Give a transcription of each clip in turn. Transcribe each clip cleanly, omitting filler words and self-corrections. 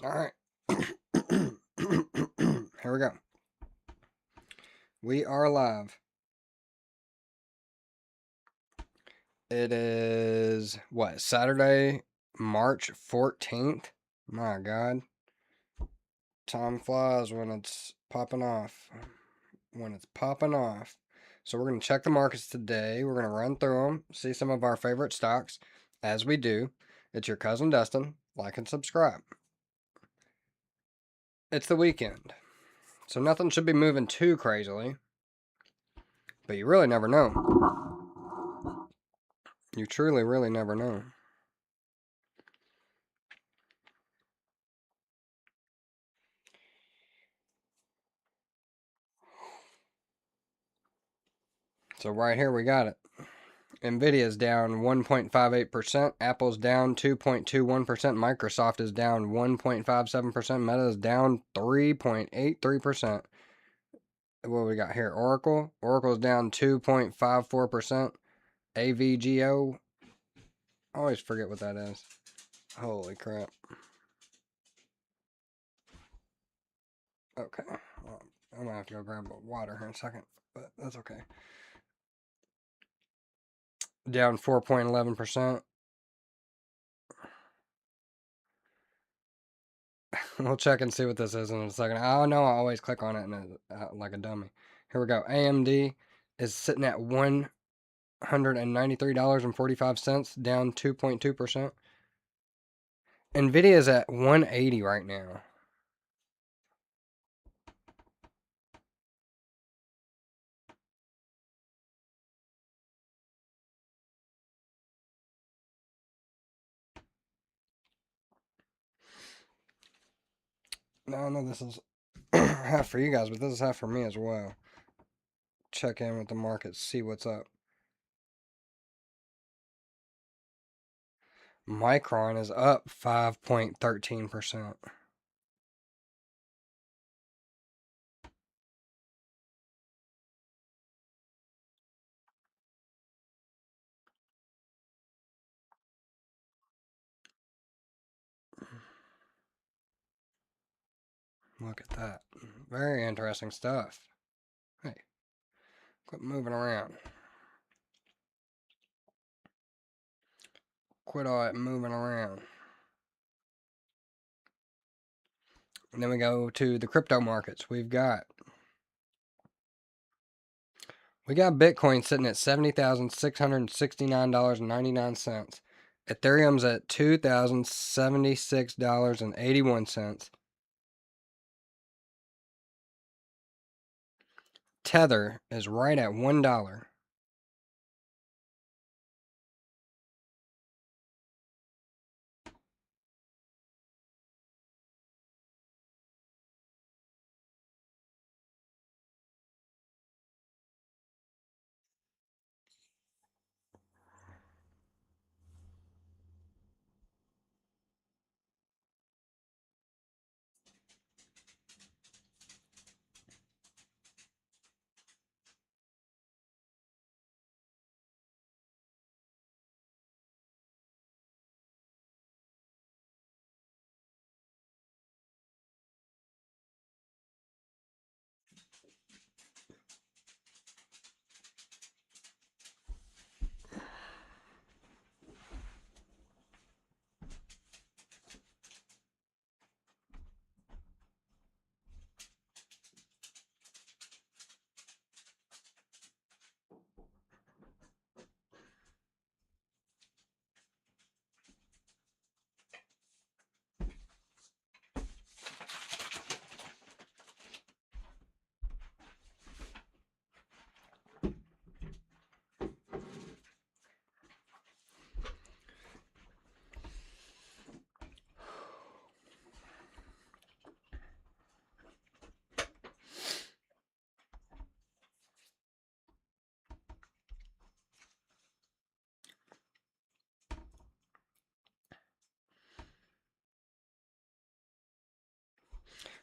All right. Here we go. We are live. It is what, Saturday, March 14th? My God. Time flies when it's popping off. When it's popping off. So we're going to check the markets today. We're going to run through them, see some of our favorite stocks. As we do, it's your cousin Dustin. Like and subscribe. It's the weekend, so nothing should be moving too crazily. But you really never know. You truly, really never know. So right here we got it. Nvidia's down 1.58%, Apple's down 2.21%, Microsoft is down 1.57%, Meta is down 3.83%. What we got here? Oracle's down 2.54%. AVGO, I always forget what that is. Holy crap. Okay. Well, I'm gonna have to go grab water here in a second, but that's okay. Down 4.11%. We'll check and see what this is in a second. Oh no, I always click on it and like a dummy. Here we go. AMD is sitting at $193.45, down 2.2%. Nvidia is at 180 right now. No, this is half for you guys, but this is half for me as well. Check in with the markets, see what's up. Micron is up 5.13%. Look at that. Very interesting stuff. Hey, quit moving around. Quit all that moving around. And then we go to the crypto markets. We got Bitcoin sitting at $70,669.99. Ethereum's at $2,076.81. Tether is right at $1.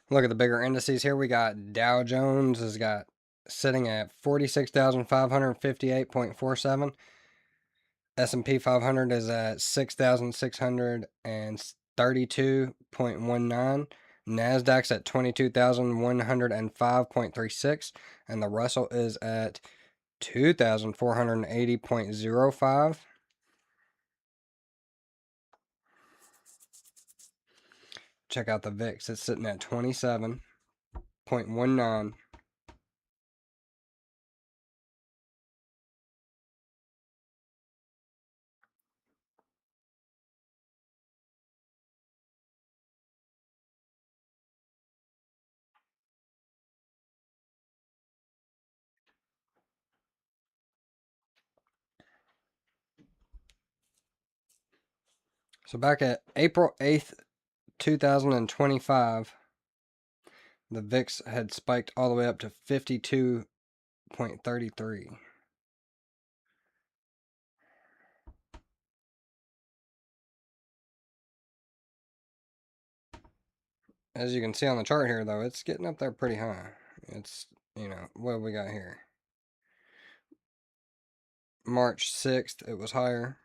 Look at the bigger indices here. We got Dow Jones has got sitting at 46,558.47. S&P 500 is at 6,600 and 32.19. NASDAQ's at 22,105.36. And the Russell is at 2,480.05. Check out the VIX. It's sitting at 27.19. So back at April 8th, 2025, the VIX had spiked all the way up to 52.33. As you can see on the chart here, though, it's getting up there pretty high. It's, what have we got here? March 6th, it was higher.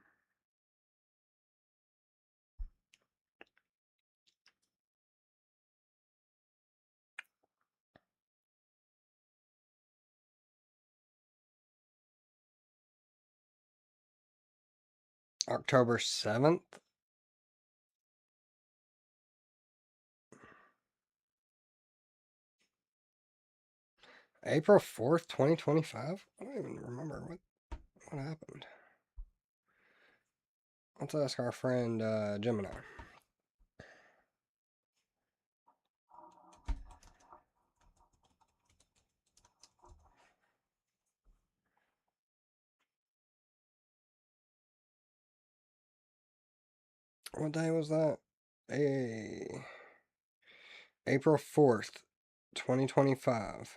October 7th. April 4th, 2025? I don't even remember what happened. Let's ask our friend Gemini. What day was that? April 4th, 2025.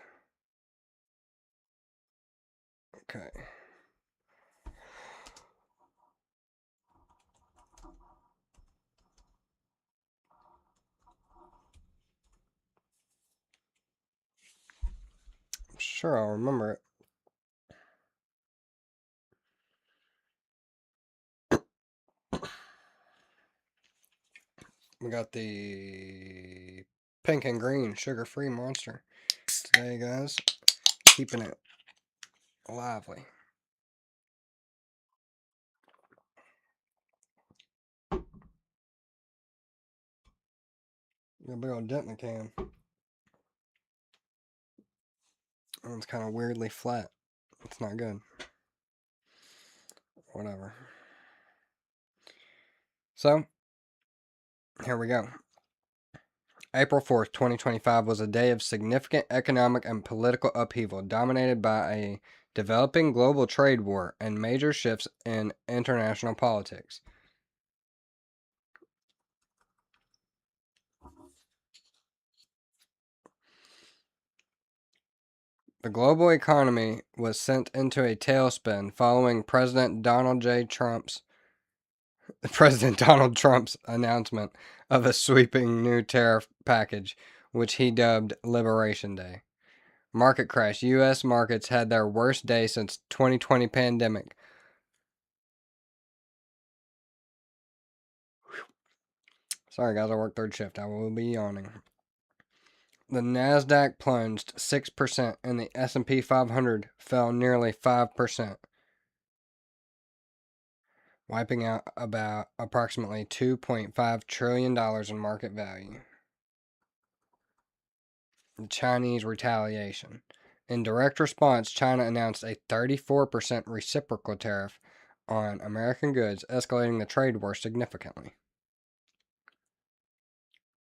Okay. I'm sure I'll remember it. We got the pink and green sugar-free monster today, guys. Keeping it lively. Got a big old dent in the can. And it's kind of weirdly flat. It's not good. Whatever. So, here we go. April 4th, 2025 was a day of significant economic and political upheaval dominated by a developing global trade war and major shifts in international politics. The global economy was sent into a tailspin following President Donald Trump's announcement of a sweeping new tariff package, which he dubbed Liberation Day. Market crash. U.S. markets had their worst day since 2020 pandemic. Sorry, guys, I work third shift. I will be yawning. The Nasdaq plunged 6% and the S&P 500 fell nearly 5%, wiping out about approximately $2.5 trillion in market value. The Chinese retaliation. In direct response, China announced a 34% reciprocal tariff on American goods, escalating the trade war significantly.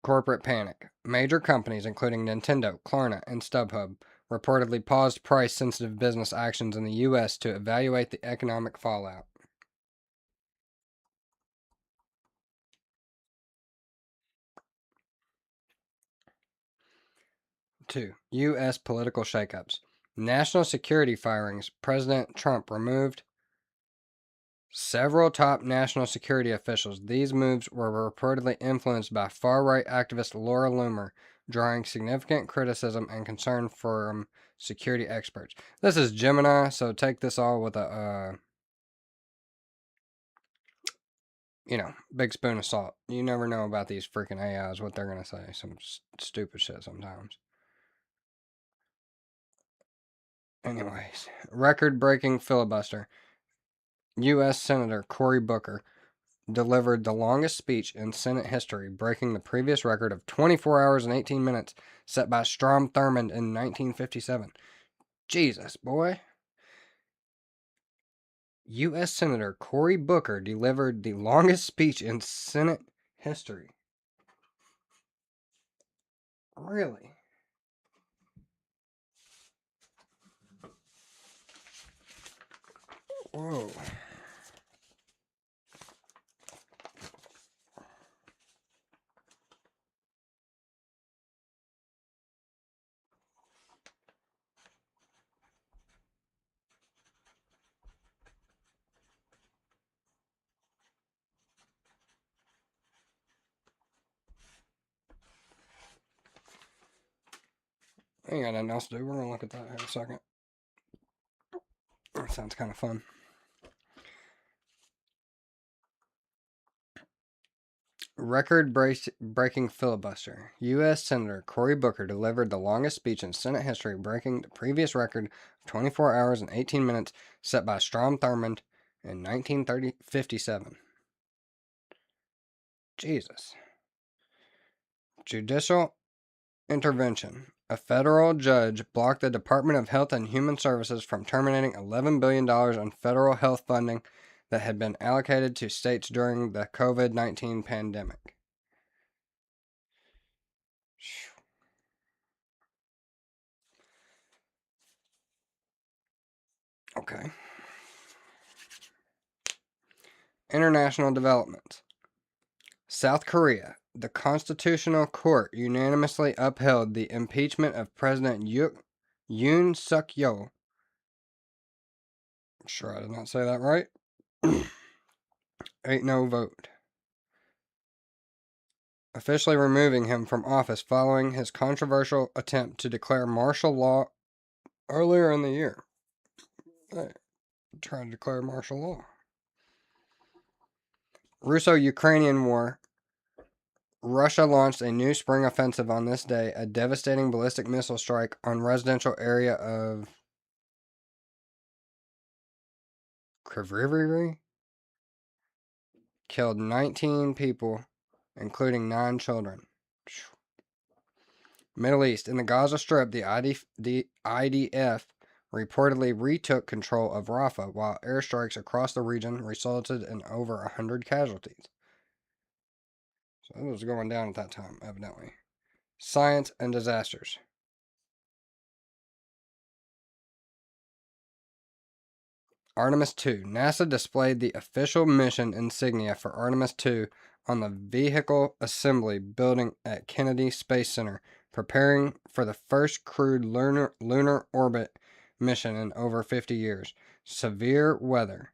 Corporate panic. Major companies, including Nintendo, Klarna, and StubHub, reportedly paused price-sensitive business actions in the U.S. to evaluate the economic fallout. Two, U.S. political shakeups. National security firings. President Trump removed several top national security officials. These moves were reportedly influenced by far-right activist Laura Loomer, drawing significant criticism and concern from security experts. This is Gemini, so take this all with a you know, big spoon of salt. You never know about these freaking AIs, what they're going to say. Some stupid shit sometimes. Anyways, record-breaking filibuster. U.S. Senator Cory Booker delivered the longest speech in Senate history, breaking the previous record of 24 hours and 18 minutes set by Strom Thurmond in 1957. Jesus, boy. U.S. Senator Cory Booker delivered the longest speech in Senate history. Really? Whoa. I ain't got nothing else to do. We're going to look at that in a second. That sounds kind of fun. Record-breaking filibuster. U.S. Senator Cory Booker delivered the longest speech in Senate history, breaking the previous record of 24 hours and 18 minutes set by Strom Thurmond in 1957. Jesus. Judicial intervention. A federal judge blocked the Department of Health and Human Services from terminating $11 billion in federal health funding that had been allocated to states during the COVID-19 pandemic. Okay. International developments. South Korea. The Constitutional Court unanimously upheld the impeachment of President Yoon Suk-yeol. I'm sure I did not say that right. 8-0 vote. Officially removing him from office following his controversial attempt to declare martial law earlier in the year. Hey, trying to declare martial law. Russo-Ukrainian war. Russia launched a new spring offensive on this day, a devastating ballistic missile strike on residential area of Kryvyi killed 19 people, including 9 children. Middle East. In the Gaza Strip, the IDF reportedly retook control of Rafah, while airstrikes across the region resulted in over 100 casualties. So it was going down at that time, evidently. Science and disasters. Artemis II. NASA displayed the official mission insignia for Artemis II on the vehicle assembly building at Kennedy Space Center, preparing for the first crewed lunar orbit mission in over 50 years. Severe weather.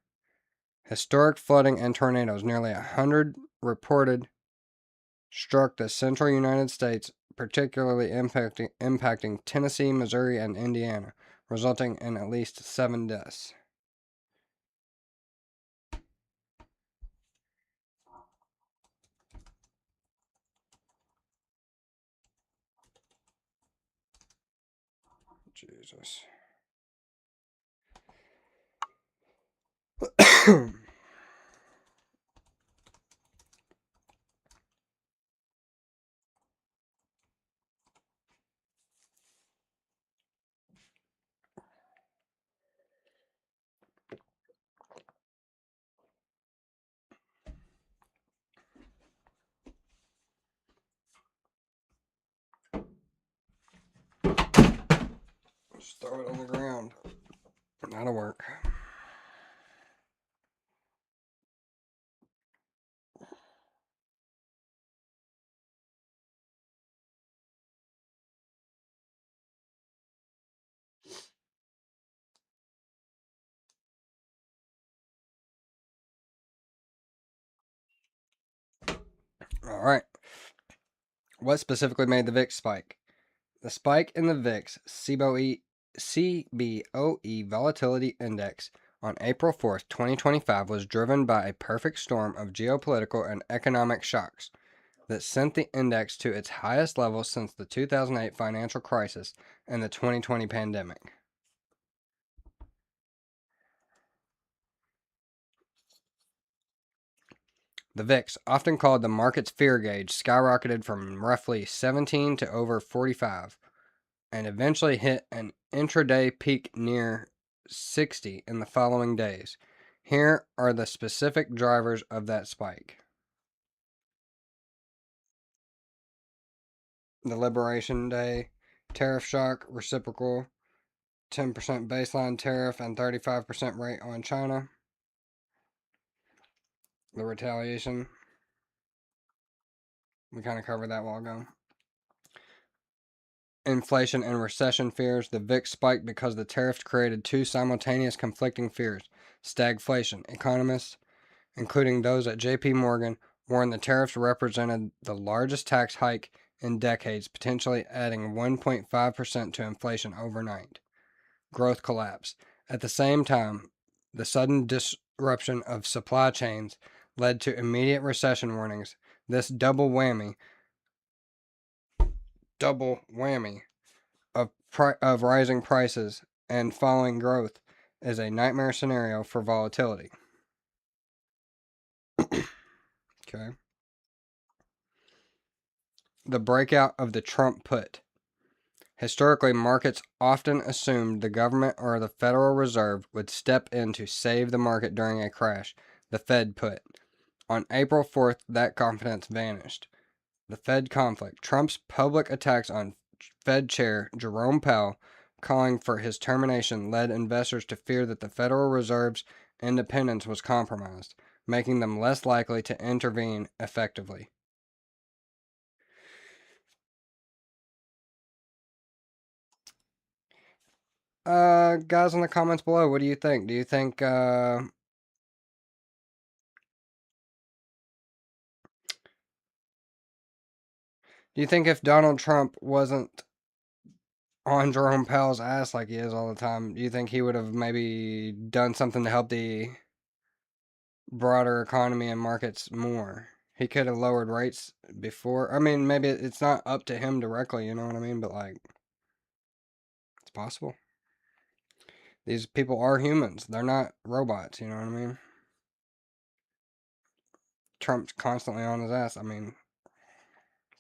Historic flooding and tornadoes. Nearly 100 reported struck the central United States, particularly impacting Tennessee, Missouri, and Indiana, resulting in at least 7 deaths. Jesus. Just throw it on the ground. That'll work. Alright. What specifically made the VIX spike? The spike in the VIX CBOE Volatility Index, on April 4th, 2025 was driven by a perfect storm of geopolitical and economic shocks that sent the index to its highest level since the 2008 financial crisis and the 2020 pandemic. The VIX, often called the market's fear gauge, skyrocketed from roughly 17 to over 45 and eventually hit an intraday peak near 60 in the following days. Here are the specific drivers of that spike. The Liberation Day tariff shock, reciprocal 10% baseline tariff and 35% rate on China. The retaliation. We kind of covered that a while ago. Inflation and recession fears. The VIX spiked because the tariffs created two simultaneous conflicting fears. Stagflation. Economists, including those at JP Morgan, warned the tariffs represented the largest tax hike in decades, potentially adding 1.5% to inflation overnight. Growth collapse. At the same time, the sudden disruption of supply chains led to immediate recession warnings. This double whammy of rising prices and falling growth is a nightmare scenario for volatility. Okay. The breakout of the Trump put. Historically, markets often assumed the government or the Federal Reserve would step in to save the market during a crash. The Fed put. On April 4th, that confidence vanished. The Fed conflict. Trump's public attacks on Fed Chair Jerome Powell, calling for his termination, led investors to fear that the Federal Reserve's independence was compromised, making them less likely to intervene effectively. Guys in the comments below, what do you think? Do you think if Donald Trump wasn't on Jerome Powell's ass like he is all the time, do you think he would have maybe done something to help the broader economy and markets more? He could have lowered rates before. I mean, maybe it's not up to him directly, you know what I mean? But, like, it's possible. These people are humans. They're not robots, you know what I mean? Trump's constantly on his ass. I mean,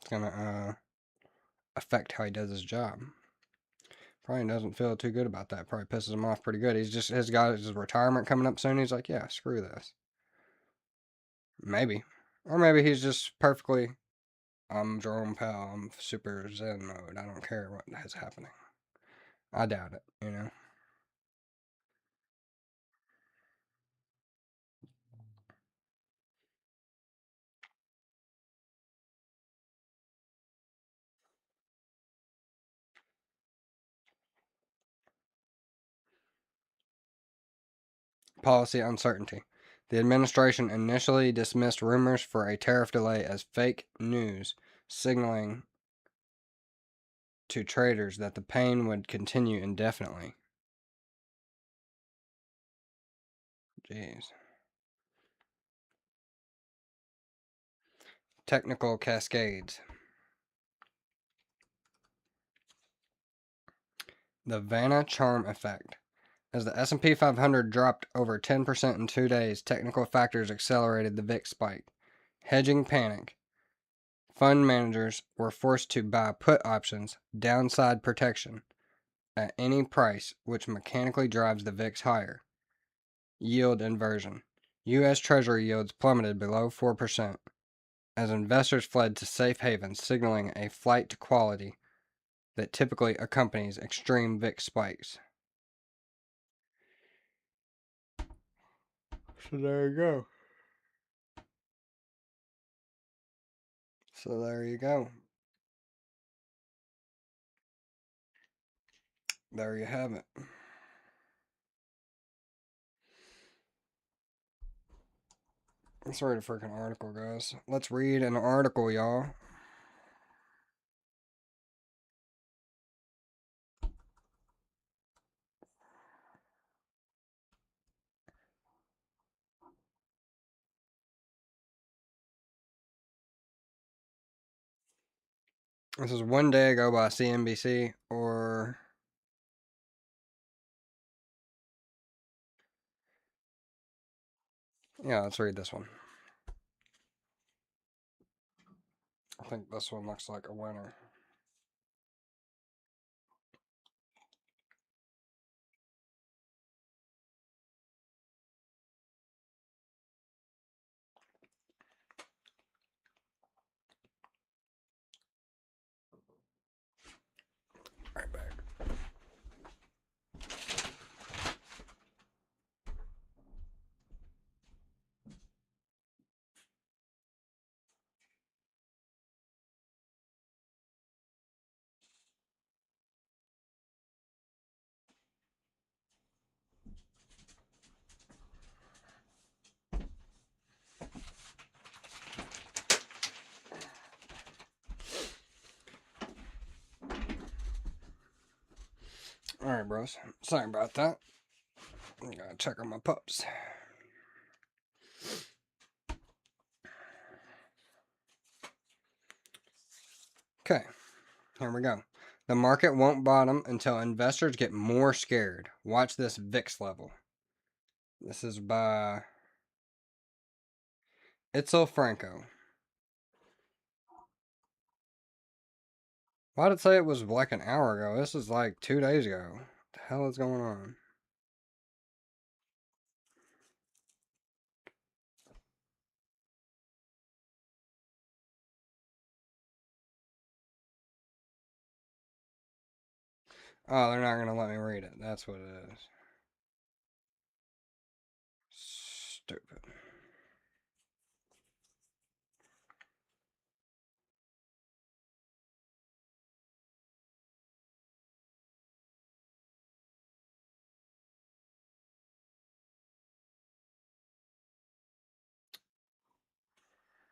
it's gonna affect how he does his job. Probably doesn't feel too good about that. Probably pisses him off pretty good. He's got his retirement coming up soon. He's like, yeah, screw this. Maybe. Or maybe he's just perfectly, I'm Jerome Powell. I'm super zen mode. I don't care what is happening. I doubt it, you know? Policy uncertainty. The administration initially dismissed rumors for a tariff delay as fake news, signaling to traders that the pain would continue indefinitely. Jeez. Technical cascades. The Vanna charm effect. As the S&P 500 dropped over 10% in 2 days, technical factors accelerated the VIX spike. Hedging panic. Fund managers were forced to buy put options, downside protection, at any price, which mechanically drives the VIX higher. Yield inversion. U.S. Treasury yields plummeted below 4% as investors fled to safe havens, signaling a flight to quality that typically accompanies extreme VIX spikes. So there you go. So there you go. There you have it. Let's read a freaking article, guys. Let's read an article, y'all. This is One Day Ago by CNBC, or yeah, let's read this one. I think this one looks like a winner. Right back. Alright, bros. Sorry about that. I gotta check on my pups. Okay, here we go. The market won't bottom until investors get more scared. Watch this VIX level. This is by Itzel Franco. Why did it say it was like an hour ago? This is like 2 days ago. What the hell is going on? Oh, they're not gonna let me read it. That's what it is. Stupid.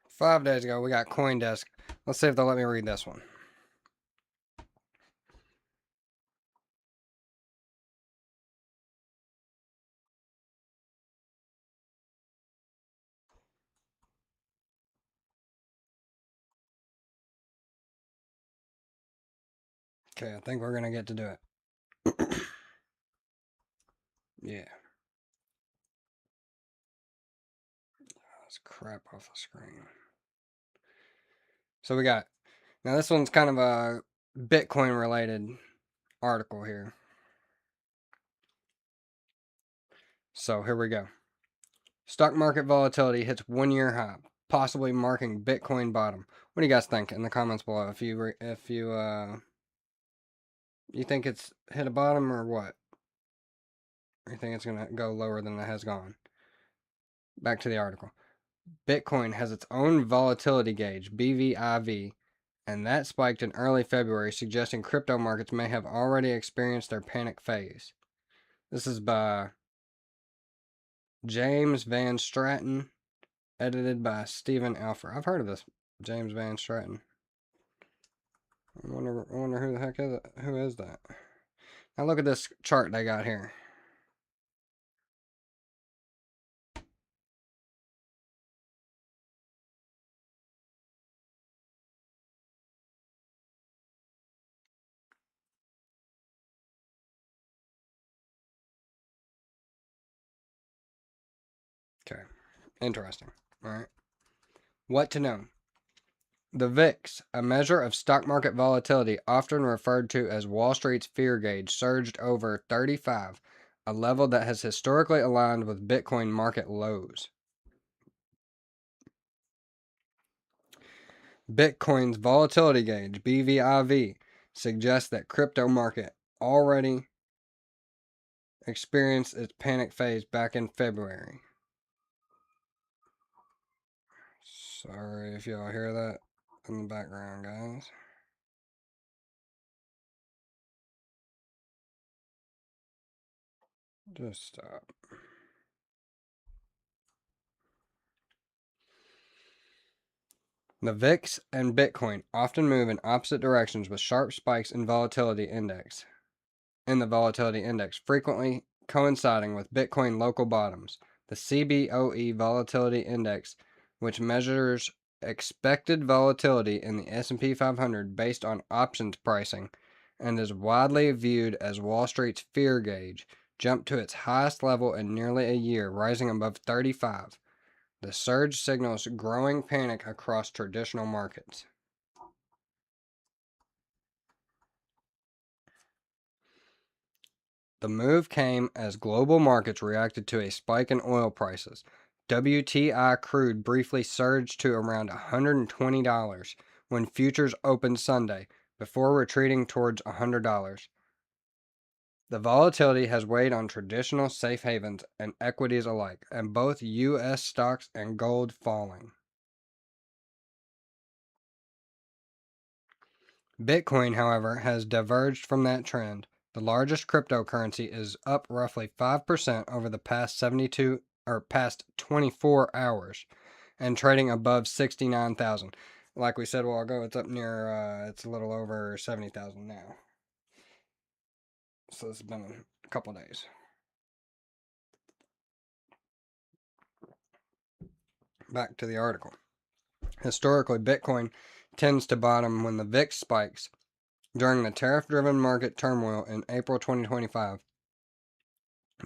Five days ago, we got CoinDesk. Let's see if they'll let me read this one. Okay, I think we're gonna get to do it. Yeah. Let's crap off the screen. So we got, now this one's kind of a Bitcoin related article here. So here we go. Stock market volatility hits 1-year high, possibly marking Bitcoin bottom. What do you guys think in the comments below? If you think it's hit a bottom or what? Or you think it's gonna go lower than it has gone? Back to the article. Bitcoin has its own volatility gauge, BVIV, and that spiked in early February, suggesting crypto markets may have already experienced their panic phase. This is by James Van Straten, edited by Stephen Alfer. I've heard of this James Van Straten. I wonder who the heck is it? Who is that? Now look at this chart they got here. Okay, interesting. All right. What to know? The VIX, a measure of stock market volatility often referred to as Wall Street's fear gauge, surged over 35, a level that has historically aligned with Bitcoin market lows. Bitcoin's volatility gauge, BVIV, suggests that crypto market already experienced its panic phase back in February. Sorry if y'all hear that in the background, guys. Just stop. The VIX and Bitcoin often move in opposite directions with sharp spikes in the volatility index, frequently coinciding with Bitcoin local bottoms. The CBOE volatility index, which measures expected volatility in the S&P 500 based on options pricing and is widely viewed as Wall Street's fear gauge, jumped to its highest level in nearly a year, rising above 35. The surge signals growing panic across traditional markets. The move came as global markets reacted to a spike in oil prices. WTI crude briefly surged to around $120 when futures opened Sunday, before retreating towards $100. The volatility has weighed on traditional safe havens and equities alike, and both U.S. stocks and gold falling. Bitcoin, however, has diverged from that trend. The largest cryptocurrency is up roughly 5% over the past 24 hours and trading above 69,000. Like we said a while ago, it's up near it's a little over 70,000 now. So it's been a couple days. Back to the article. Historically, Bitcoin tends to bottom when the VIX spikes. During the tariff-driven market turmoil in April 2025,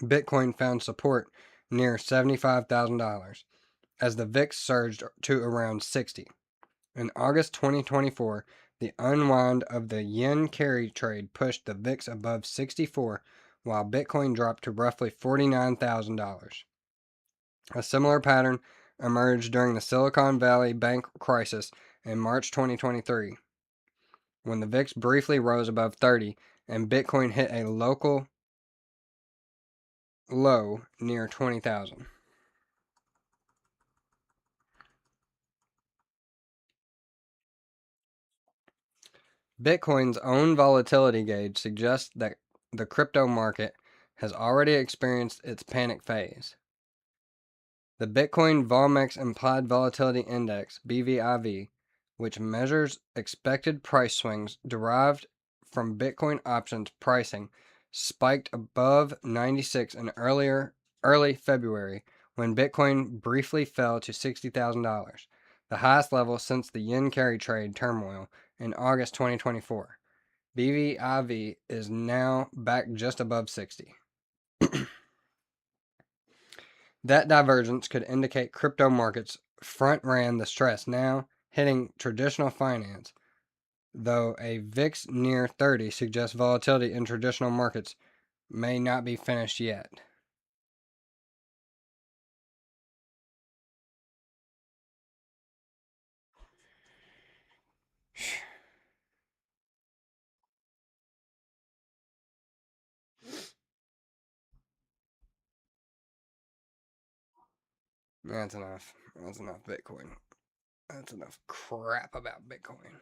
Bitcoin found support near $75,000 as the VIX surged to around 60. In August 2024, the unwind of the yen carry trade pushed the VIX above 64, while Bitcoin dropped to roughly $49,000. A similar pattern emerged during the Silicon Valley Bank crisis in March 2023, when the VIX briefly rose above 30 and Bitcoin hit a local low near 20,000. Bitcoin's own volatility gauge suggests that the crypto market has already experienced its panic phase. The Bitcoin Volmex Implied Volatility Index, BVIV, which measures expected price swings derived from Bitcoin options pricing, spiked above 96 in early February when Bitcoin briefly fell to $60,000, the highest level since the yen carry trade turmoil in August 2024. BVIV is now back just above 60. That divergence could indicate crypto markets front-ran the stress now hitting traditional finance, though a VIX near 30 suggests volatility in traditional markets may not be finished yet. That's enough. That's enough Bitcoin. That's enough crap about Bitcoin.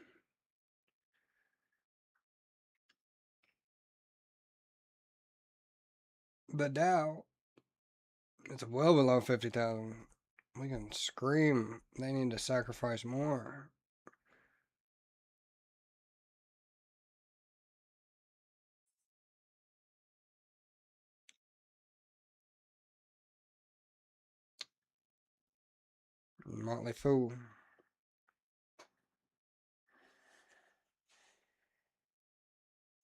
The Dow, it's well below 50,000. We can scream they need to sacrifice more. Motley Fool.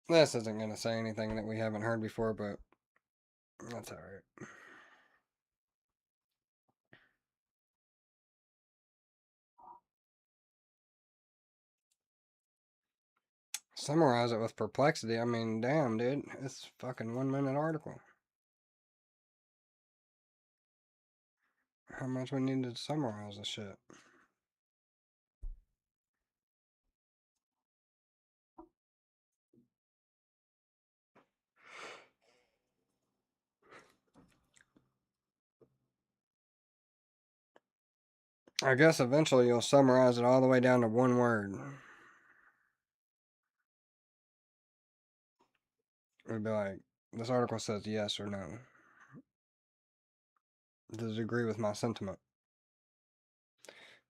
This isn't going to say anything that we haven't heard before, but that's alright. Summarize it with Perplexity. I mean, damn, dude. It's fucking 1 minute article. How much we need to summarize this shit? I guess eventually you'll summarize it all the way down to one word. It'd be like, this article says yes or no. Does it agree with my sentiment?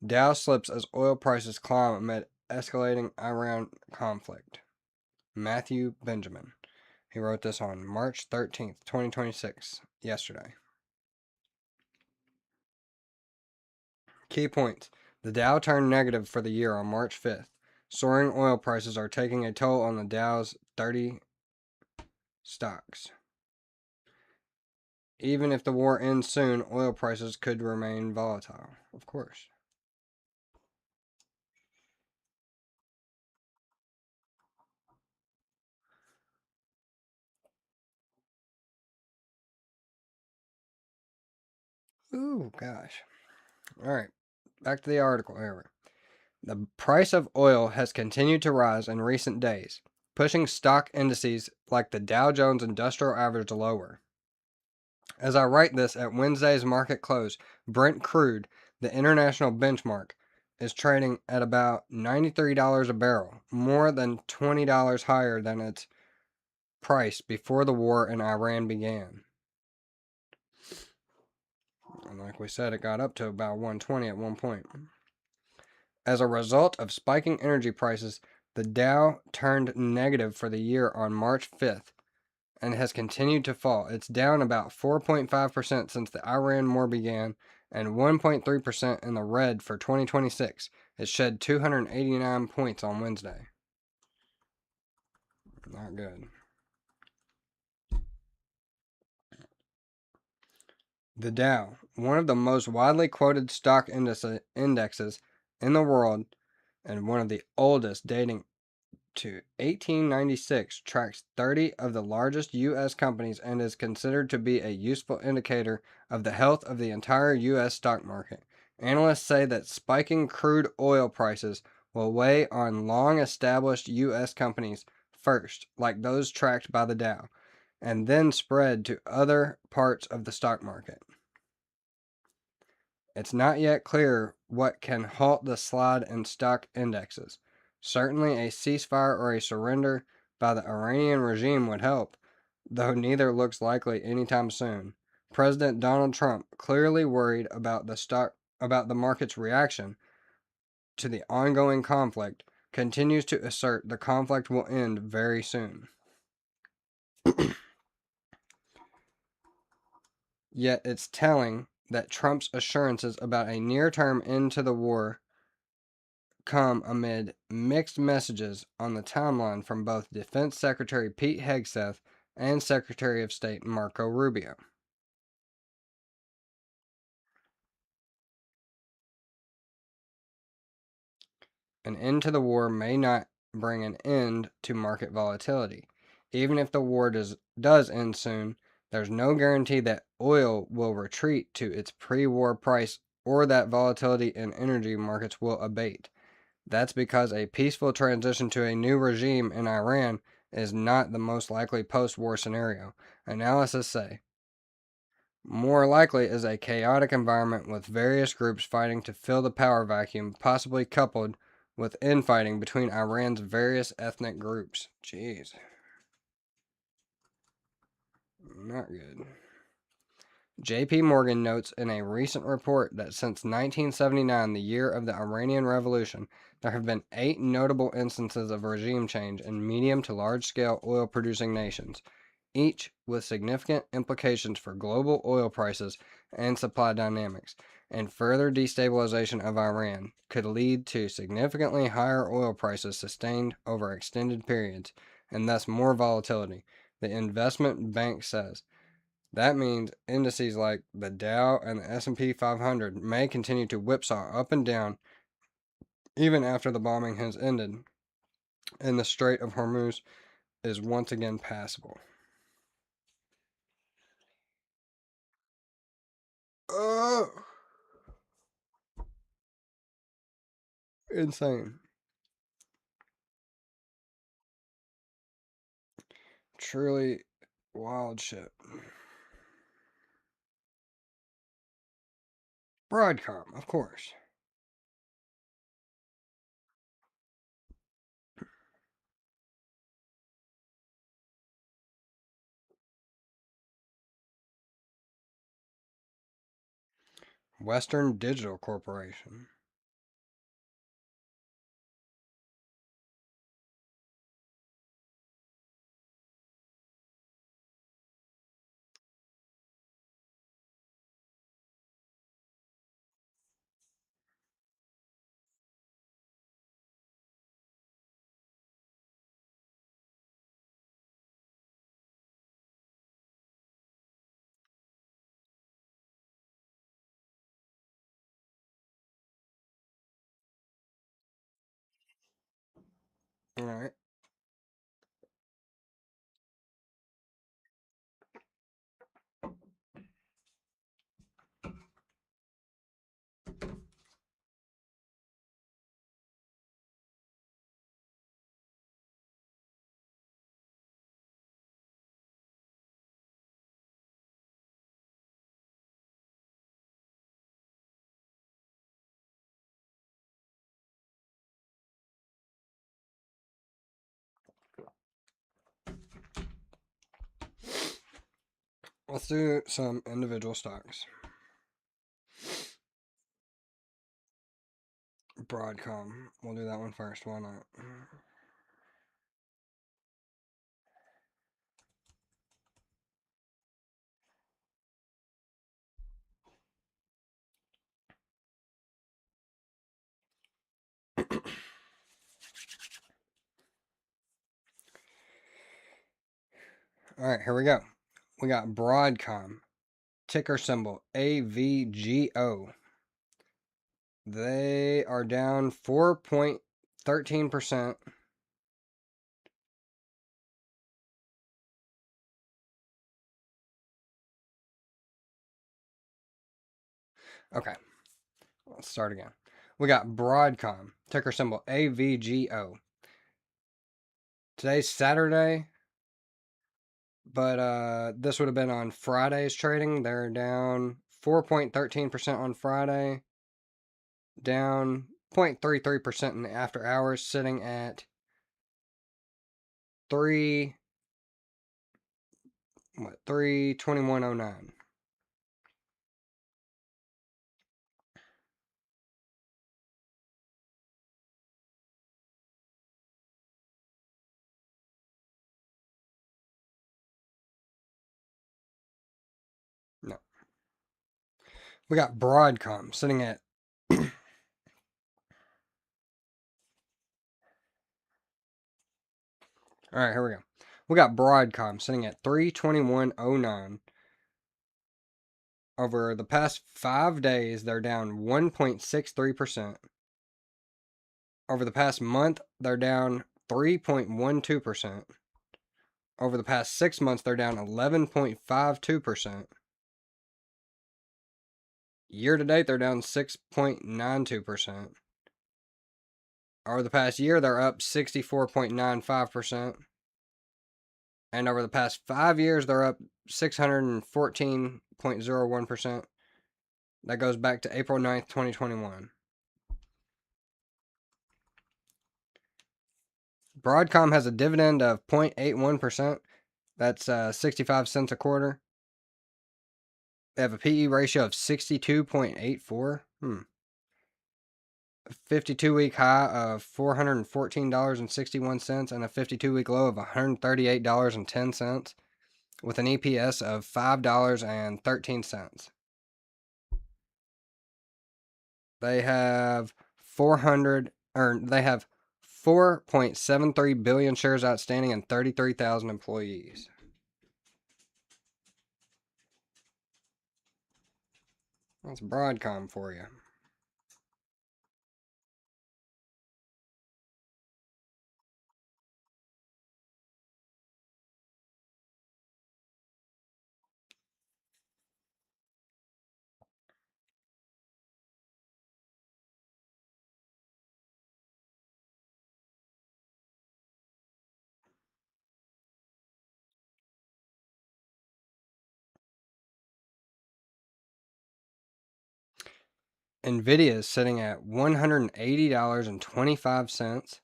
Dow slips as oil prices climb amid escalating Iran conflict. Matthew Benjamin. He wrote this on March 13th, 2026, yesterday. Key points. The Dow turned negative for the year on March 5th. Soaring oil prices are taking a toll on the Dow's 30 stocks. Even if the war ends soon, oil prices could remain volatile. Of course. Ooh, gosh. All right. Back to the article here. The price of oil has continued to rise in recent days, pushing stock indices like the Dow Jones Industrial Average lower. As I write this at Wednesday's market close, Brent crude, the international benchmark, is trading at about $93 a barrel, more than $20 higher than its price before the war in Iran began. And like we said, it got up to about 120 at one point. As a result of spiking energy prices, the Dow turned negative for the year on March 5th and has continued to fall. It's down about 4.5% since the Iran war began and 1.3% in the red for 2026. It shed 289 points on Wednesday. Not good. The Dow, one of the most widely quoted stock indexes in the world and one of the oldest, dating to 1896, tracks 30 of the largest U.S. companies and is considered to be a useful indicator of the health of the entire U.S. stock market. Analysts say that spiking crude oil prices will weigh on long established U.S. companies first, like those tracked by the Dow, and then spread to other parts of the stock market. It's not yet clear what can halt the slide in stock indexes. Certainly, a ceasefire or a surrender by the Iranian regime would help, though neither looks likely anytime soon. President Donald Trump, clearly worried about the market's reaction to the ongoing conflict, continues to assert the conflict will end very soon. Yet it's telling that Trump's assurances about a near-term end to the war come amid mixed messages on the timeline from both Defense Secretary Pete Hegseth and Secretary of State Marco Rubio. An end to the war may not bring an end to market volatility. Even if the war does end soon, there's no guarantee that oil will retreat to its pre-war price or that volatility in energy markets will abate. That's because a peaceful transition to a new regime in Iran is not the most likely post-war scenario, analysts say. More likely is a chaotic environment with various groups fighting to fill the power vacuum, possibly coupled with infighting between Iran's various ethnic groups. Jeez. Not good. JP Morgan notes in a recent report that since 1979, the year of the Iranian Revolution, there have been 8 notable instances of regime change in medium to large scale oil producing nations, each with significant implications for global oil prices and supply dynamics, and further destabilization of Iran could lead to significantly higher oil prices sustained over extended periods, and thus more volatility, the investment bank says. That means indices like the Dow and the S&P 500 may continue to whipsaw up and down even after the bombing has ended and the Strait of Hormuz is once again passable. Oh, insane. Truly wild shit. Broadcom, of course. Western Digital Corporation. All right. Let's do some individual stocks. Broadcom. We'll do that one first. Why not? All right, here we go. We got Broadcom. Ticker symbol AVGO. They are down 4.13%. Okay, let's start again. We got Broadcom. Ticker symbol AVGO. Today's Saturday, but this would have been on Friday's trading. They're down 4.13% on Friday. Down 0.33% in the after hours, sitting at 321.09. No. We got Broadcom sitting at all right, here we go. We got Broadcom sitting at 321.09. Over the past 5 days, they're down 1.63%. Over the past month, they're down 3.12%. Over the past 6 months, they're down 11.52%. Year to date, they're down 6.92%. Over the past year, they're up 64.95%. And over the past 5 years, they're up 614.01%. That goes back to April 9th, 2021. Broadcom has a dividend of 0.81%. That's 65 cents a quarter. They have a PE ratio of 62.84. 52-week high of $414.61 and a 52-week low of $138.10 with an EPS of $5.13. They have 4.73 billion shares outstanding and 33,000 employees. That's Broadcom for you. Nvidia is sitting at $180.25.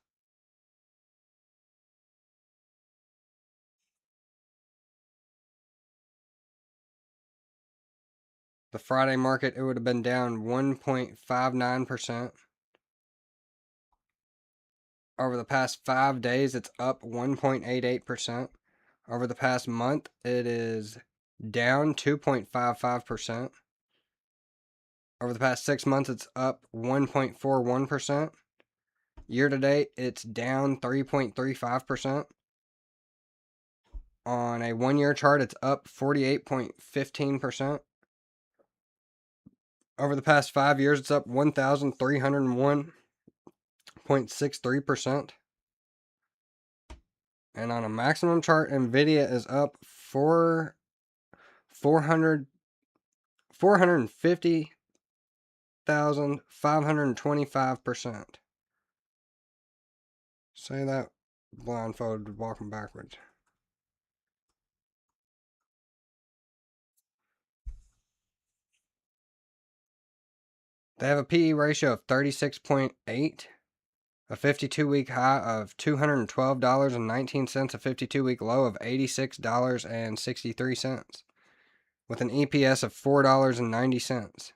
The Friday market, it would have been down 1.59%. Over the past 5 days, it's up 1.88%. Over the past month, it is down 2.55%. Over the past 6 months, it's up 1.41%. Year to date, it's down 3.35%. On a 1-year chart, it's up 48.15%. Over the past 5 years, it's up 1,301.63%. And on a maximum chart, NVIDIA is up 450,525%. Say that blindfolded walking backwards. They have a PE ratio of 36.8, a 52-week high of $212.19, a 52-week low of $86.63, with an EPS of $4.90.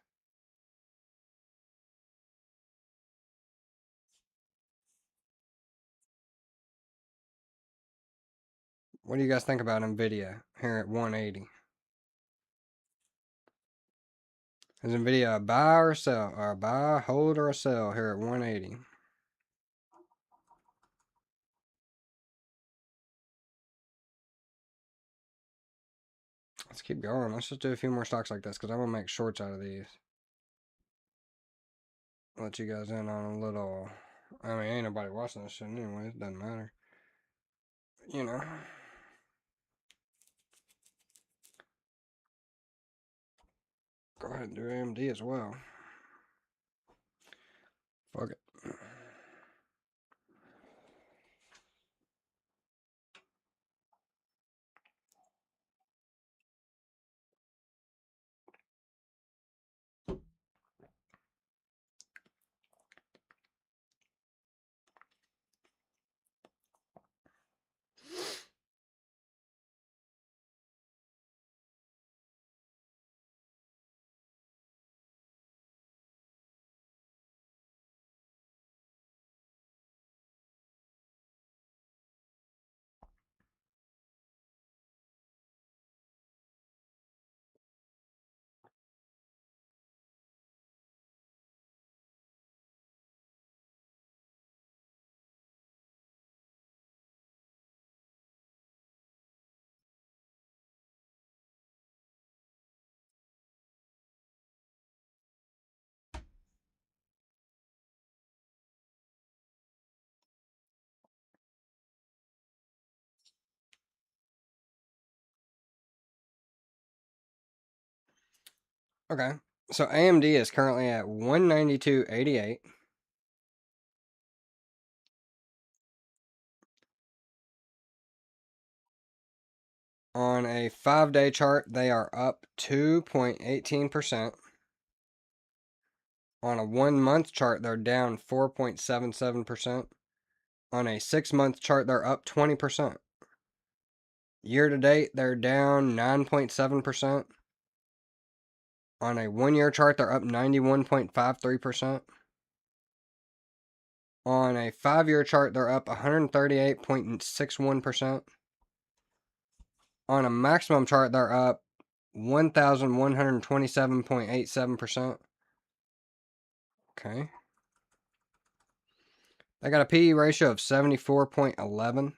What do you guys think about NVIDIA here at 180? Is NVIDIA a buy or a sell? Or a buy, hold, or a sell here at 180? Let's keep going. Let's just do a few more stocks like this because I'm going to make shorts out of these. I'll let you guys in on a little... I mean, ain't nobody watching this shit anyway. It doesn't matter. You know. Go ahead and do AMD as well. Fuck it. Okay. So AMD is currently at 192.88. On a 5-day chart, they are up 2.18%. On a 1-month chart, they're down 4.77%. On a 6-month chart, they're up 20%. Year to date, they're down 9.7%. On a 1-year chart, they're up 91.53%. On a 5-year chart, they're up 138.61%. On a maximum chart, they're up 1,127.87%. Okay. They got a PE ratio of 74.11,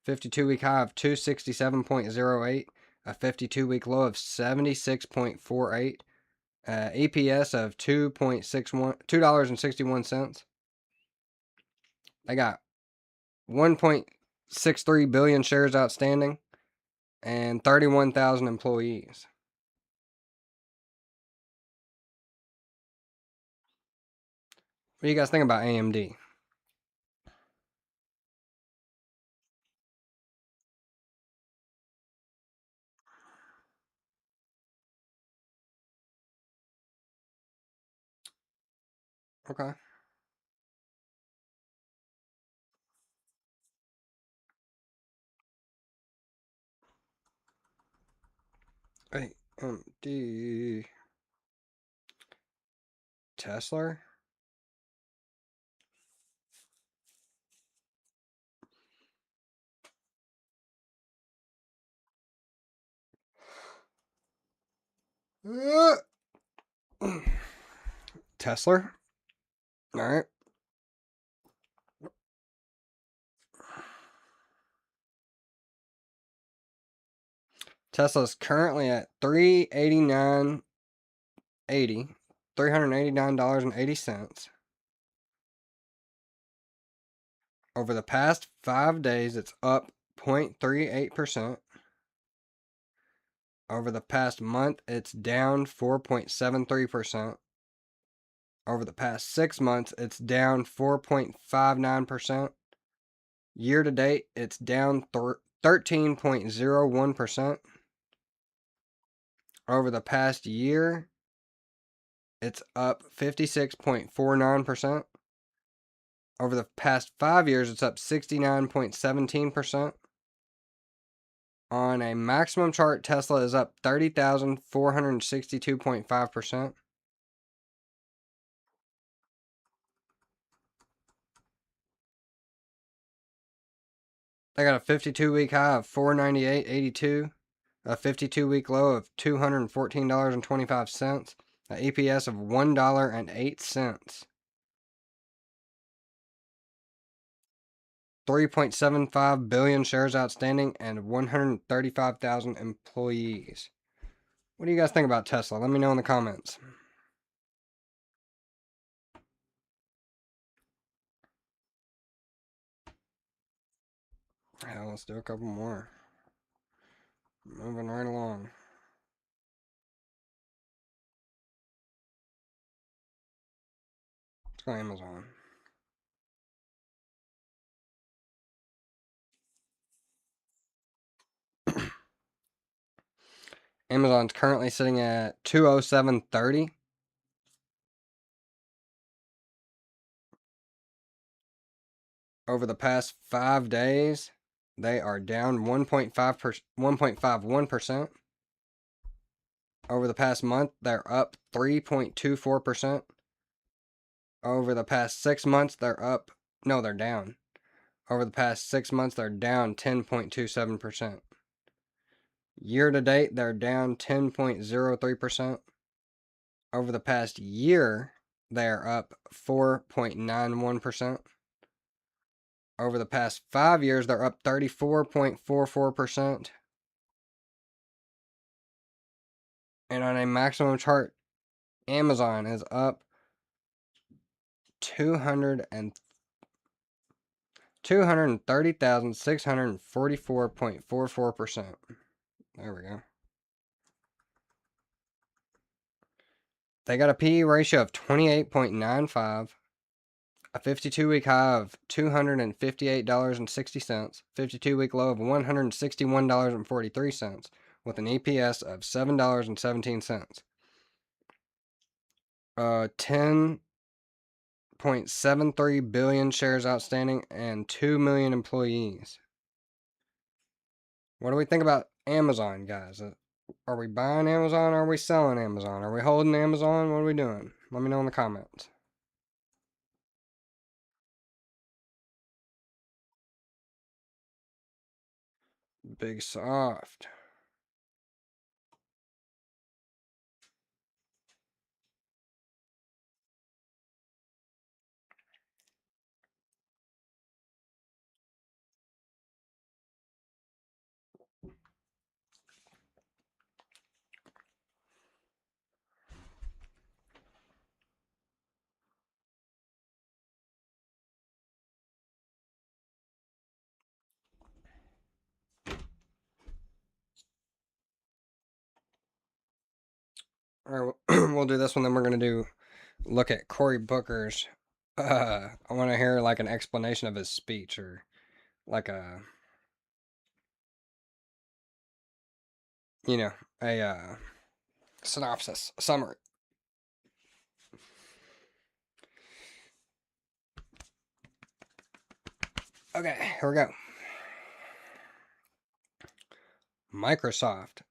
52-week high of 267.08, a 52-week low of 76.48, EPS of $2.61. They got 1.63 billion shares outstanding and 31,000 employees. What do you guys think about AMD? Okay. AMD. Tesla? Tesla? Alright. Tesla's currently at $389.80. $389.80. Over the past 5 days, it's up 0.38%. Over the past month, it's down 4.73%. Over the past 6 months, it's down 4.59%. Year to date, it's down 13.01%. Over the past year, it's up 56.49%. Over the past 5 years, it's up 69.17%. On a maximum chart, Tesla is up 30,462.5%. They got a 52-week high of $498.82, a 52-week low of $214.25, an EPS of $1.08. 3.75 billion shares outstanding and 135,000 employees. What do you guys think about Tesla? Let me know in the comments. Yeah, let's do a couple more. Moving right along. Let's go Amazon. Amazon's currently sitting at 207.30. Over the past 5 days, they are down 1.51%. Over the past month, they're up 3.24%. Over the past 6 months, they're down. Over the past 6 months, they're down 10.27%. Year to date, they're down 10.03%. Over the past year, they're up 4.91%. Over the past 5 years, they're up 34.44%. And on a maximum chart, Amazon is up 230,644.44%. There we go. They got a PE ratio of 28.95, a 52-week high of $258.60, 52-week low of $161.43, with an EPS of $7.17. 10.73 billion shares outstanding and 2 million employees. What do we think about Amazon, guys? Are we buying Amazon? Are we selling Amazon? Are we holding Amazon? What are we doing? Let me know in the comments. Big soft. Alright, we'll do this one, then we're going to look at Cory Booker's. I want to hear like an explanation of his speech, or like a synopsis, a summary. Okay, here we go. Microsoft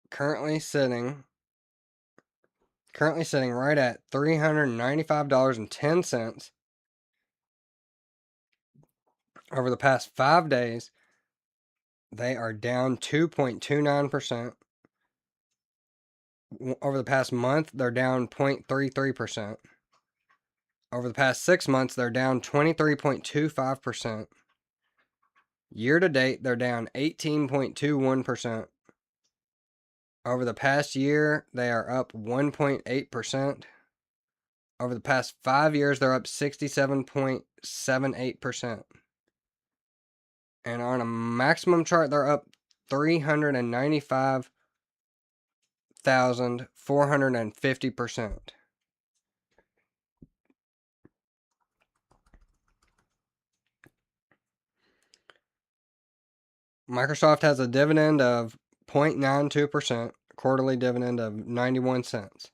currently sitting right at $395.10. Over the past 5 days, they are down 2.29%. Over the past month, they're down 0.33%. Over the past 6 months, they're down 23.25%. Year to date, they're down 18.21%. Over the past year, they are up 1.8%. Over the past 5 years, they're up 67.78%. And on a maximum chart, they're up 395,450%. Microsoft has a dividend of 0.92%, quarterly dividend of 91 cents.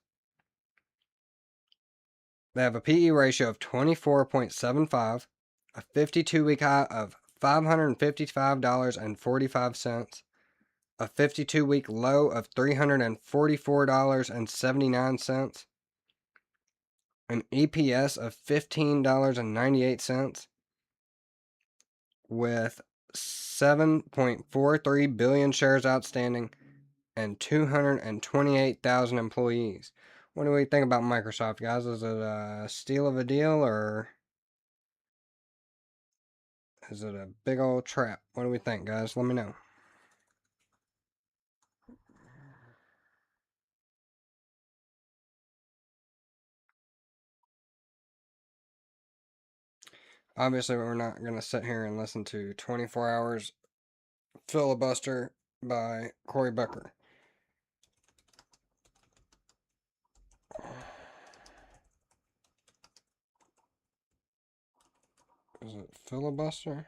They have a PE ratio of 24.75, a 52-week high of $555.45, a 52-week low of $344.79, an EPS of $15.98, with 7.43 billion shares outstanding and 228,000 employees. What do we think about Microsoft, guys? Is it a steal of a deal, or is it a big old trap? What do we think, guys? Let me know. Obviously, we're not going to sit here and listen to 24 hours filibuster by Cory Booker. Is it filibuster?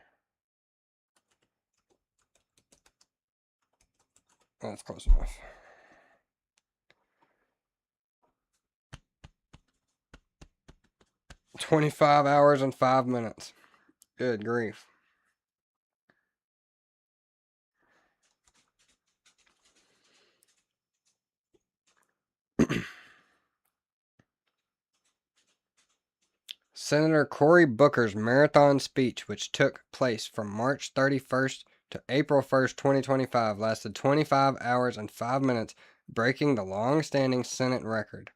Oh, that's close enough. 25 hours and 5 minutes. Good grief. Senator Cory Booker's marathon speech, which took place from March 31st to April 1st, 2025, lasted 25 hours and 5 minutes, breaking the long-standing Senate record.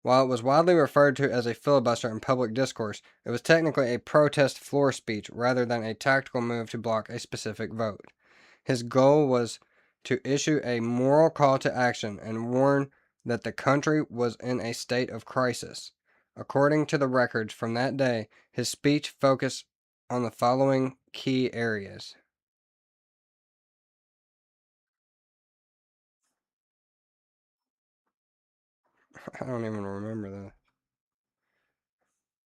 While it was widely referred to as a filibuster in public discourse, it was technically a protest floor speech rather than a tactical move to block a specific vote. His goal was to issue a moral call to action and warn that the country was in a state of crisis. According to the records from that day, his speech focused on the following key areas. I don't even remember that.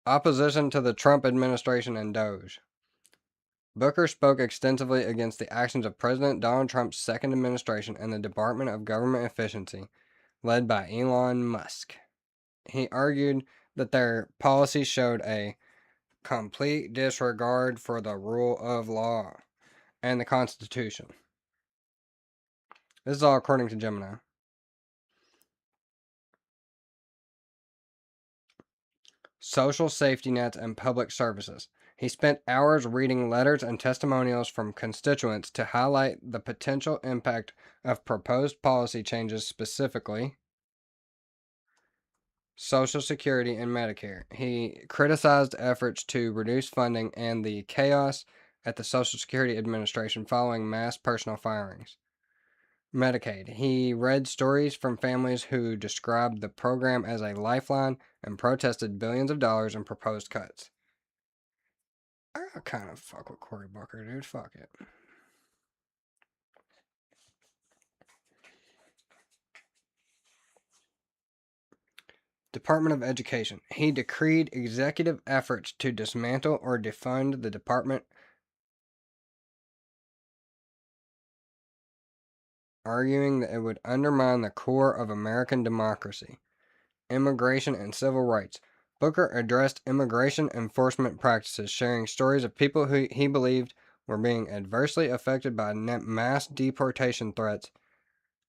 Opposition to the Trump administration and Doge. Booker spoke extensively against the actions of President Donald Trump's second administration and the Department of Government Efficiency, led by Elon Musk. He argued that their policies showed a complete disregard for the rule of law and the Constitution. This is all according to Gemini. Social safety nets and public services. He spent hours reading letters and testimonials from constituents to highlight the potential impact of proposed policy changes, specifically Social Security and Medicare. He criticized efforts to reduce funding and the chaos at the Social Security Administration following mass personal firings. Medicaid. He read stories from families who described the program as a lifeline and protested billions of dollars in proposed cuts. I kind of fuck with Cory Booker, dude. Fuck it. Department of Education. He decreed executive efforts to dismantle or defund the department, arguing that it would undermine the core of American democracy. Immigration and civil rights. Booker addressed immigration enforcement practices, sharing stories of people who he believed were being adversely affected by mass deportation threats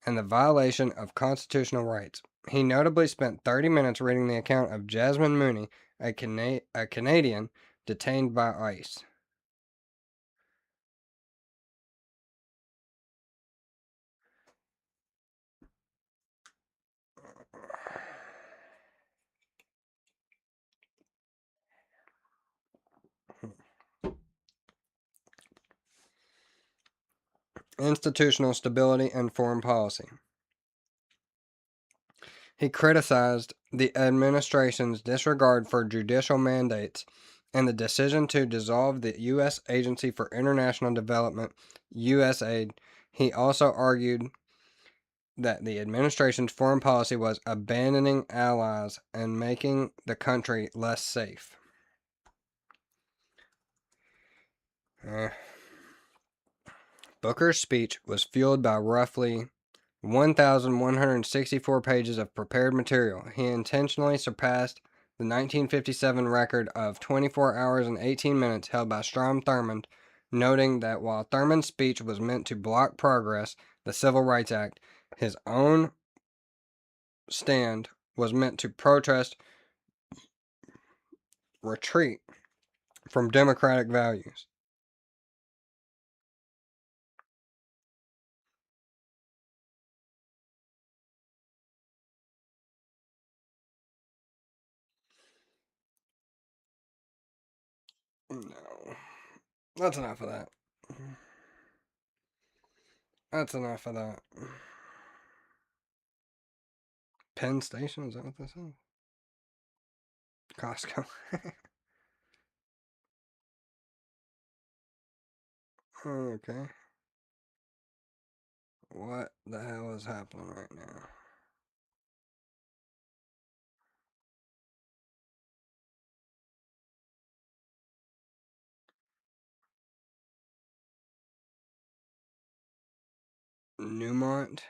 and the violation of constitutional rights. He notably spent 30 minutes reading the account of Jasmine Mooney, a Canadian detained by ICE. Institutional stability and foreign policy. He criticized the administration's disregard for judicial mandates and the decision to dissolve the U.S. Agency for International Development, USAID. He also argued that the administration's foreign policy was abandoning allies and making the country less safe. Booker's speech was fueled by roughly 1,164 pages of prepared material. He intentionally surpassed the 1957 record of 24 hours and 18 minutes held by Strom Thurmond, noting that while Thurmond's speech was meant to block progress, the Civil Rights Act, his own stand was meant to protest retreat from democratic values. No. That's enough of that. That's enough of that. Penn Station? Is that what this is? Costco. Okay. What the hell is happening right now? Newmont?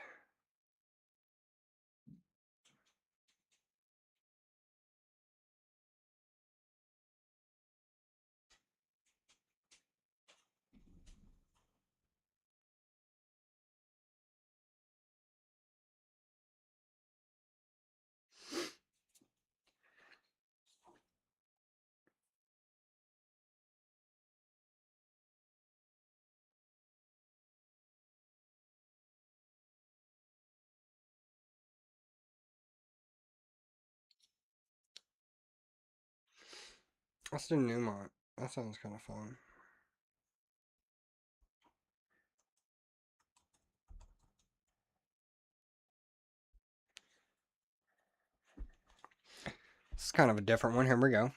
Let's do Newmont. That sounds kind of fun. This is kind of a different one. Here we go.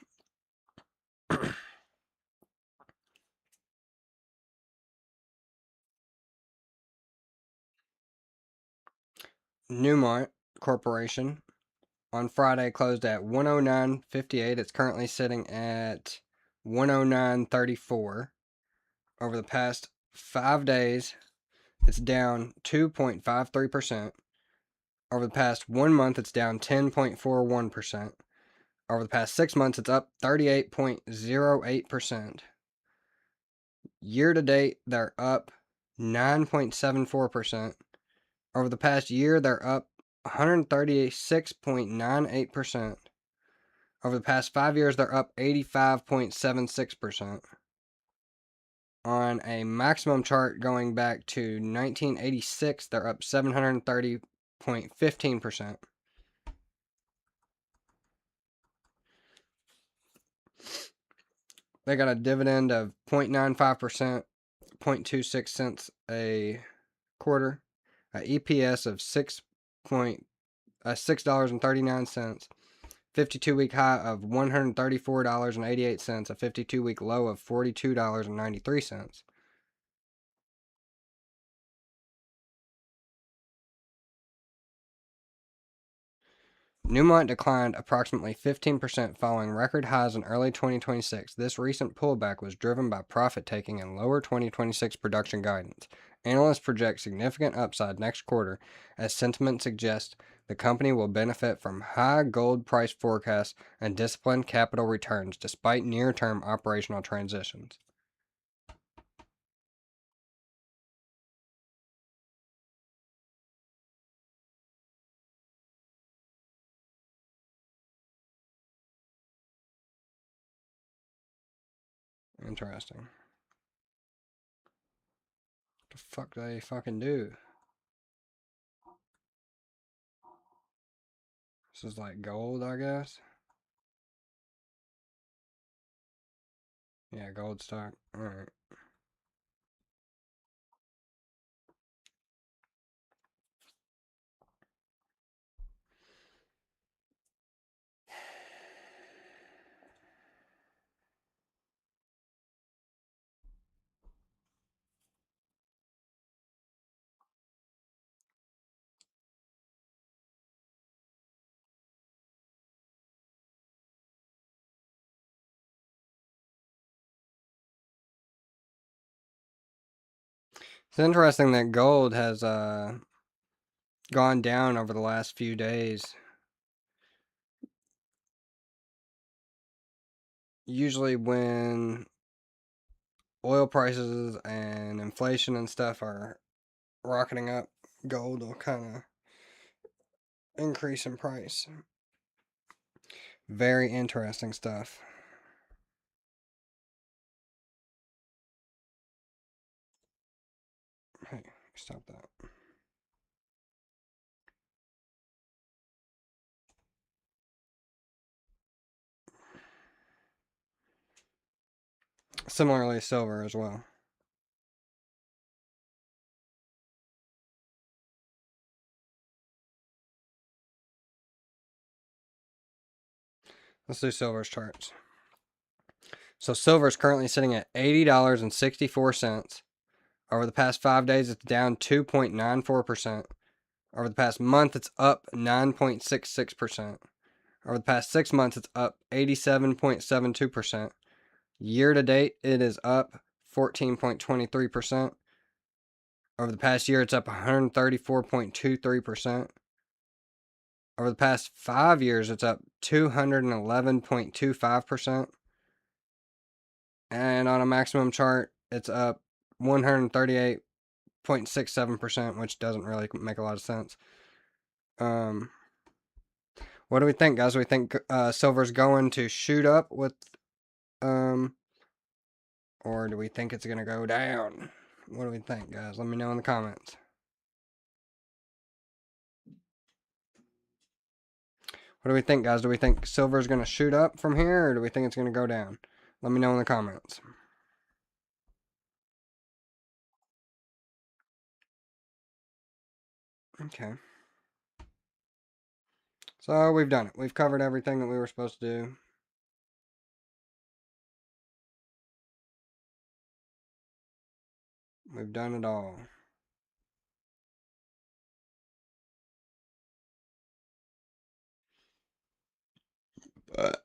Newmont Corporation on Friday closed at 109.58. It's currently sitting at 109.34. Over the past 5 days, it's down 2.53%. Over the past 1 month, it's down 10.41%. Over the past 6 months, it's up 38.08%. Year to date, they're up 9.74%. Over the past year, they're up 136.98%. Over the past 5 years, they're up 85.76%. On a maximum chart going back to 1986, they're up 730.15%. They got a dividend of 0.95%, 0.26 cents a quarter, a EPS of $6.39, 52-week high of $134.88, a 52-week low of $42.93. Newmont declined approximately 15% following record highs in early 2026. This recent pullback was driven by profit taking and lower 2026 production guidance. Analysts project significant upside next quarter as sentiment suggests the company will benefit from high gold price forecasts and disciplined capital returns despite near-term operational transitions. Interesting. What the fuck do they fucking do? This is like gold, I guess. Yeah, gold stock. Alright. It's interesting that gold has gone down over the last few days. Usually when oil prices and inflation and stuff are rocketing up, gold will kind of increase in price. Very interesting stuff. Hey, stop that. Similarly, silver as well. Let's do silver's charts. So silver is currently sitting at $80.64. Over the past 5 days, it's down 2.94%. Over the past month, it's up 9.66%. Over the past 6 months, it's up 87.72%. Year to date, it is up 14.23%. Over the past year, it's up 134.23%. Over the past 5 years, it's up 211.25%. And on a maximum chart, it's up 138.67%, which doesn't really make a lot of sense. What do we think, guys? Do we think silver's going to shoot up with, or do we think it's gonna go down? What do we think, guys? Let me know in the comments. What do we think, guys? Do we think silver's gonna shoot up from here, or do we think it's gonna go down? Let me know in the comments. Okay. So we've done it. We've covered everything that we were supposed to do. We've done it all. But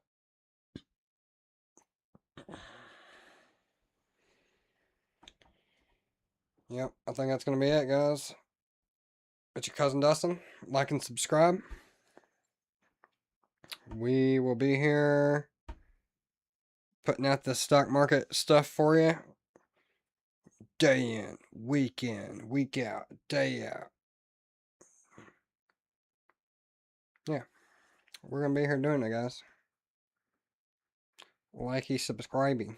yep, I think that's gonna be it, guys. It's your cousin Dustin. Like and subscribe. We will be here putting out the stock market stuff for you. Day in, week out, day out. Yeah, we're gonna be here doing it, guys. Likey, subscribing.